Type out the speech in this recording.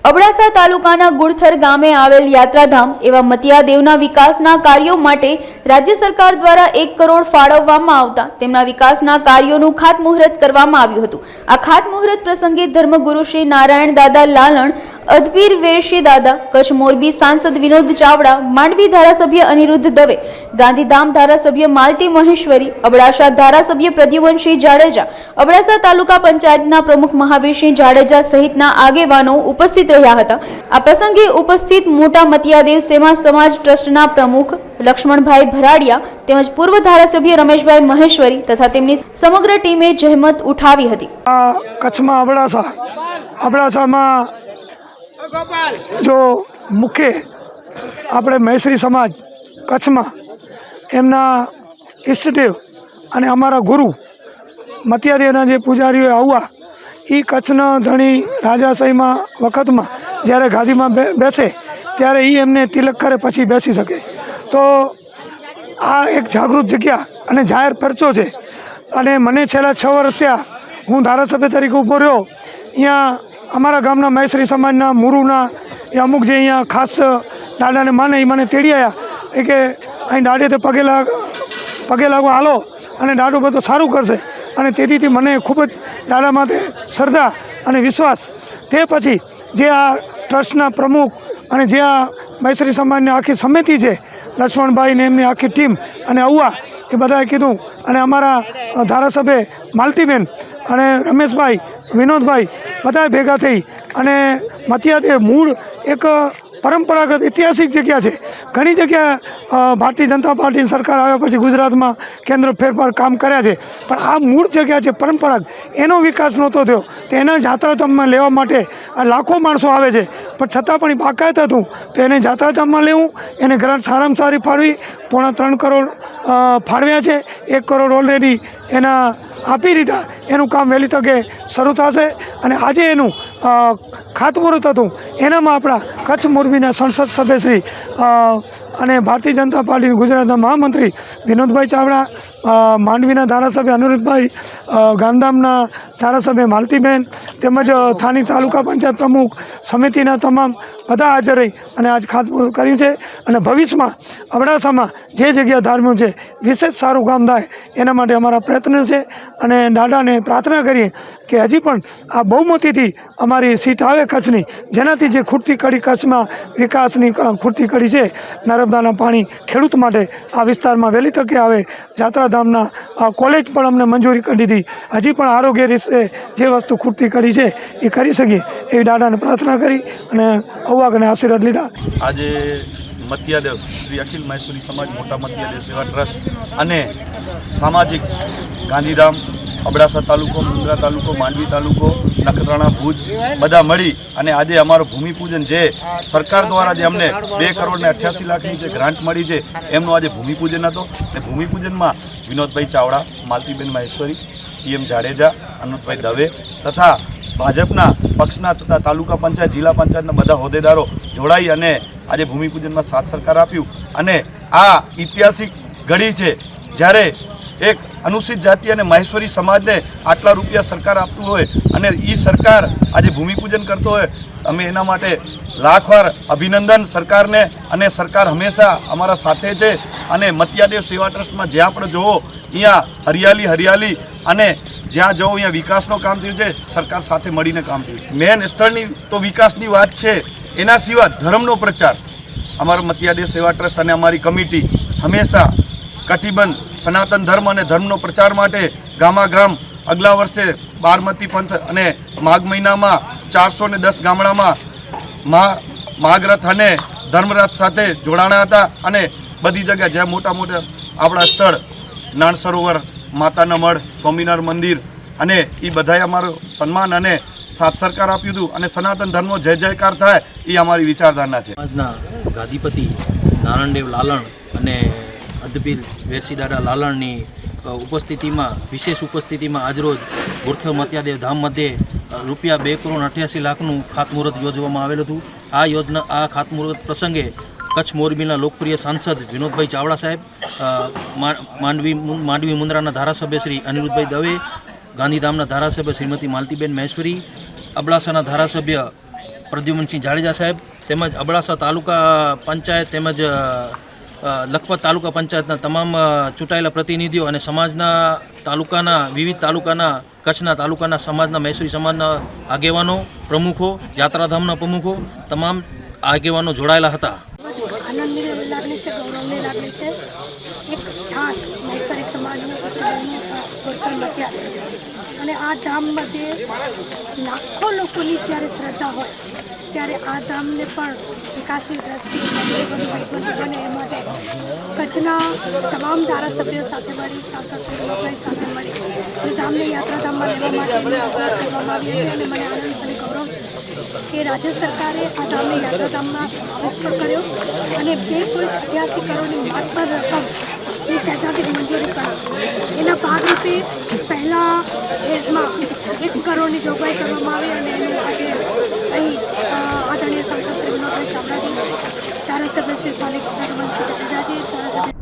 અબડાસા તાલુકાના ગુડથર ગામે આવેલ યાત્રાધામ એવા મતિયાદેવના વિકાસના કાર્યો માટે રાજ્ય સરકાર દ્વારા 1 કરોડ ફાળવવામાં આવતા તેમના વિકાસના કાર્યોનું ખાતમુહૂર્ત કરવામાં આવ્યું હતું। આ ખાતમુહૂર્ત પ્રસંગે ધર્મગુરુ શ્રી નારાયણ દાદા લાલણ, અદપીર વેરશી દાદા, કચ્છ મોરબી સાંસદ વિનોદ ચાવડા, માંડવી ધારાસભ્ય અનિરુદ્ધ દવે, ગાંધીધામ ધારાસભ્ય માલતી મહેશ્વરી, અબડાસા ધારાસભ્ય પ્રદ્યુમનસિંહ જાડેજા, અબડાસા તાલુકા પંચાયતના પ્રમુખ મહાવીરસિંહ જાડેજા સહિતના આગેવાનો ઉપસ્થિત રહ્યા હતા। આ પ્રસંગે ઉપસ્થિત મોટા મતિયાદેવ સેવા સમાજ ટ્રસ્ટના પ્રમુખ લક્ષ્મણભાઈ ભરાડિયા તેમજ પૂર્વ ધારાસભ્ય રમેશભાઈ મહેશ્વરી તથા તેમની સમગ્ર ટીમે જહેમત ઉઠાવી હતી। કચ્છમાં અબડાસામાં जो मुख्य આપણે મહેશ્વરી સમાજ કચ્છમાં એમના ઈષ્ટદેવ અને અમારા ગુરુ મતિયાદેવના જે પૂજારીઓ આવ્યા એ કચ્છનો ધણી રાજાશાહીમાં વખતમાં જ્યારે ગાદીમાં બેસે ત્યારે એ એમને તિલક કરે પછી બેસી શકે। તો આ એક જાગૃત જગ્યા અને જાહેર પરચો છે અને મને છેલ્લા 6 વર્ષ થયા હું ધારાસભ્ય તરીકે ઊભો રહ્યો। અહીંયા અમારા ગામના મહેશ્વરી સમાજના મુરુના એ અમુક જે અહીંયા ખાસ દાદાને માને એ મને તેડી આવ્યા એ કે અહીં દાડે તે પગે લાગવા હાલો અને દાદો બધું સારું કરશે અને તેથી મને ખૂબ જ દાદા માટે શ્રદ્ધા અને વિશ્વાસ। તે પછી જે આ ટ્રસ્ટના પ્રમુખ અને જે આ મહેશ્વરી સમાજની આખી સમિતિ છે લક્ષ્મણભાઈ ને એમની આખી ટીમ અને અવ્વા એ બધાએ કીધું અને અમારા ધારાસભ્ય માલતીબેન અને રમેશભાઈ, વિનોદભાઈ બધા ભેગા થઈ અને મતિયાદેવ મૂળ એક પરંપરાગત ઐતિહાસિક જગ્યા છે। ઘણી જગ્યા ભારતીય જનતા પાર્ટીની સરકાર આવ્યા પછી ગુજરાતમાં કેન્દ્ર ફેરફાર કામ કર્યા છે પણ આ મૂળ જગ્યા છે પરંપરાગત, એનો વિકાસ નહોતો થયો તો એના જાત્રાધામમાં લેવા માટે લાખો માણસો આવે છે પણ છતાં પણ એ બાકાયત હતું તો એને જાત્રાધામમાં લેવું, એને ગ્રાન્ટ સારામાં સારી ફાળવી। 3.25 કરોડ ફાળવ્યા છે, 1 કરોડ ઓલરેડી એના આપી દીધા। એનું કામ વહેલી તકે શરૂ થશે અને આજે એનું ખાતમુહૂર્ત હતું એનામાં આપણા કચ્છ મોરબીના સંસદ સભ્યશ્રી અને ભારતીય જનતા પાર્ટીના ગુજરાતના મહામંત્રી વિનોદભાઈ ચાવડા, માંડવીના ધારાસભ્ય અનિરુદ્ધભાઈ, ગાંધીધામના ધારાસભ્ય માલતીબેન તેમજ સ્થાનિક તાલુકા પંચાયત પ્રમુખ સમિતિના તમામ બધા હાજર રહી અને આજ ખાતમુહૂર્ત કર્યું છે અને ભવિષ્યમાં અબડાસામાં જે જગ્યા ધાર્મિક છે વિશેષ સારું કામ થાય એના માટે અમારા પ્રયત્ન છે અને દાદાને પ્રાર્થના કરીએ કે હજી પણ આ બહુમતીથી અમારી સીટ આવે કચ્છની, જેનાથી જે ખૂટતી કડી કચ્છમાં વિકાસની ખૂટતી કડી છે નર્મદાના પાણી ખેડૂત માટે આ વિસ્તારમાં વહેલી તકે આવે। જાત્રાધામના કોલેજ પણ અમને મંજૂરી કરી દીધી, હજી પણ આરોગ્ય વિશે જે વસ્તુ ખૂટતી કડી છે એ કરી શકીએ એવી દાદાને પ્રાર્થના કરી અને અવાગને આશીર્વાદ લીધા। આજે મતિયાદેવ શ્રી અખિલ મહેશ્વરી સમાજ મોટા મતિયાદેવ સેવા ટ્રસ્ટ અને સામાજિક ગાંધીધામ, અબડાસા તાલુકો, મુન્દ્રા તાલુકો, માંડવી તાલુકો, નખત્રાણા, ભુજ બધા મળી અને આજે અમારું ભૂમિપૂજન જે સરકાર દ્વારા જે અમને 2 કરોડ ને 88 લાખની જે ગ્રાન્ટ મળી છે એમનું આજે ભૂમિપૂજન હતો અને ભૂમિપૂજનમાં વિનોદભાઈ ચાવડા, માલતીબેન મહેશ્વરી, PM જાડેજા, અનુપભાઈ દવે તથા ભાજપના પક્ષના તથા તાલુકા પંચાયત, જિલ્લા પંચાયતના બધા હોદ્દેદારો જોડાઈ અને આજે ભૂમિપૂજનમાં સાથ સરકાર આપ્યું અને આ ઐતિહાસિક ઘડી છે જ્યારે એક અનુસૂચિત જાતિ અને મહેશ્વરી સમાજને આટલા રૂપિયા સરકાર આપતું હોય અને એ સરકાર આજે ભૂમિપૂજન કરતો હોય અમે એના માટે લાખવાર અભિનંદન સરકારને અને સરકાર હંમેશા અમારા સાથે છે અને મતિયાદેવ સેવા ટ્રસ્ટમાં જ્યાં પણ જોવો અહીંયા હરિયાળી અને જ્યાં જવો અહીંયા વિકાસનું કામ થયું છે, સરકાર સાથે મળીને કામ થયું। મેન સ્થળની તો વિકાસની વાત છે, એના સિવાય ધર્મનો પ્રચાર અમારા મતિયાદેવ સેવા ટ્રસ્ટ અને અમારી કમિટી હંમેશા કટિબંધ સનાતન ધર્મ અને ધર્મનો પ્રચાર માટે ગામાગામ અગલા વર્ષે બારમતી પંથ અને માઘ મહિનામાં 410 ગામડામાં માઘરથ અને ધર્મરથ સાથે જોડાણા હતા અને બધી જગ્યા જ્યાં મોટા આપણા સ્થળ નાણ સરોવર, માતાના મઢ, સ્વામિનારાયણ મંદિર અને એ બધાએ અમારું સન્માન અને સાથ સરકાર આપ્યું હતું અને સનાતન ધર્મનો જય જયકાર થાય એ અમારી વિચારધારણા છે। સમાજના ગાદીપતિ નારાયણદેવ લાલણ અને અદપીર વેરશી દાદા લાલણની ઉપસ્થિતિમાં વિશેષ ઉપસ્થિતિમાં આજરોજ ગુડથર મતિયાદેવ ધામ મધ્યે રૂપિયા 2 કરોડ 88 લાખનું ખાતમુહૂર્ત યોજવામાં આવેલું હતું। આ ખાતમુહૂર્ત પ્રસંગે કચ્છ મોરબીના લોકપ્રિય સાંસદ વિનોદભાઈ ચાવડા સાહેબ, માંડવી મુન્દ્રાના ધારાસભ્ય શ્રી અનિરુદ્ધભાઈ દવે, ગાંધીધામના ધારાસભ્ય શ્રીમતી માલતીબેન મહેશ્વરી, અબડાસાના ધારાસભ્ય પ્રદ્યુમનસિંહ જાડેજા સાહેબ તેમજ અબડાસા તાલુકા પંચાયત તેમજ લખપત તાલુકા પંચાયતના તમામ ચૂંટાયેલા પ્રતિનિધિઓ અને સમાજના તાલુકાના વિવિધ તાલુકાના કચ્છના તાલુકાના સમાજના મૈસૂરી સમાજના આગેવાનો પ્રમુખો યાત્રાધામના પ્રમુખો તમામ આગેવાનો જોડાયેલા હતા. આનંદની લાગણી છે, ગૌરવની લાગણી છે. એક સ્થાન મહેશ્વરી સમાજનું ગોરખર મધ્યા અને આ ધામ મધ્યે લાખો લોકોની જ્યારે શ્રદ્ધા હોય ત્યારે આ ધામને પણ વિકાસની દ્રષ્ટિએ બને એ માટે કચ્છના તમામ ધારાસભ્યો સાથે મળી સાંસદ સાથે મળી અને ધામને યાત્રાધામમાં લેવા માટે કરવામાં આવી હતી અને મને આનંદ અને ગૌરવ છે કે રાજ્ય સરકારે આ ધામને યાત્રાધામમાં વિસ્તૃત કર્યો અને 2.88 કરોડની માત્ર રકમની સૈદ્ધાંતિક મંજૂરી કરાવી. એના ભાગરૂપે પહેલા ફેઝમાં 1 કરોડની જોગવાઈ કરવામાં આવી અને એનું આજે અહીં આદરણીય સાંસદ શ્રી વિનોદભાઈ ચાવડાજી, ધારાસભ્ય શ્રી માલિક જાડેજાજી, ધારાસભ્ય